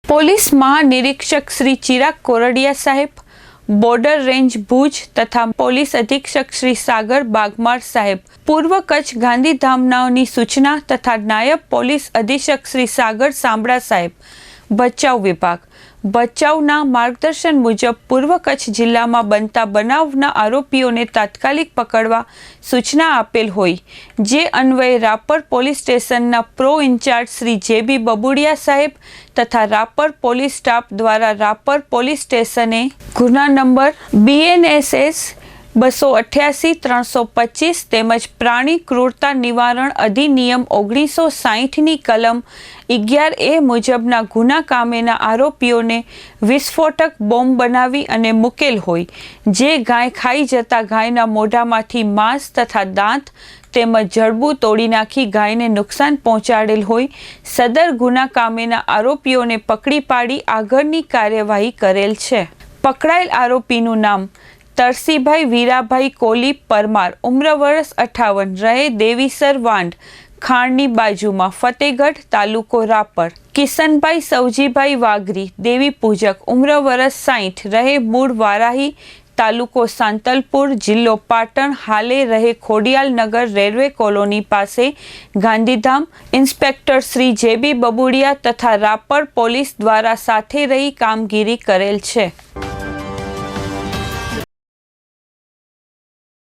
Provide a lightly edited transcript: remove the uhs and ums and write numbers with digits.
Police મહાનિરીક્ષક Shri Chirag Kordia સાહેબ, border range Bhuj તથા police અધિક્ષક શ્રી સાગર બાગમાર સાહેબ, પૂર્વ કચ્છ ગાંધીધામનાઓની સૂચના તથા નાયબ પોલીસ અધિક્ષક શ્રી સાગર સાંભળા સાહેબ, ભચાઉ વિભાગ, ભચાઉના માર્ગદર્શન મુજબ પૂર્વ કચ્છ જિલ્લામાં બનતા બનાવના આરોપીઓને તાત્કાલિક પકડવા સૂચના આપેલ હોય, જે અન્વયે રાપર પોલીસ સ્ટેશનના પ્રો ઇન્ચાર્જ શ્રી જે.બી. બબુડિયા સાહેબ તથા રાપર પોલીસ સ્ટાફ દ્વારા રાપર પોલીસ સ્ટેશને ગુના નંબર BNSS 288-325 તેમજ પ્રાણી ક્રૂરતા નિવારણ અધિનિયમ 1960ની કલમ 11A મુજબના ગુના કામેના આરોપીઓને વિસ્ફોટક બોમ્બ બનાવી અને મૂકેલ હોય, જે ગાય ખાઈ જતા ગાયના મોઢામાંથી માંસ તથા દાંત તેમજ જડબું તોડી નાખી ગાયને નુકસાન પહોંચાડેલ હોય, સદર ગુના કામેના આરોપીઓને પકડી પાડી આગળની કાર્યવાહી કરેલ છે. પકડાયેલ આરોપીનું નામ તરસીભાઈ વીરાભાઈ કોલી પરમાર, ઉમ્ર વર્ષ 58, રહે દેવીસર વાંઢ, ખાણની બાજુમાં, ફતેગઢ, તાલુકો રાપર. કિશનભાઈ સવજીભાઈ વાઘરી, દેવી પૂજક, ઉમ્ર વર્ષ 60, રહે મૂળ વારાહી, તાલુકો સાંતલપુર, જિલ્લો પાટણ, હાલે રહે ખોડિયાલનગર રેલવે કોલોની પાસે, ગાંધીધામ. ઇન્સ્પેક્ટર શ્રી જે.બી. બબુડિયા તથા રાપર પોલીસ દ્વારા સાથે રહી કામગીરી કરેલ છે.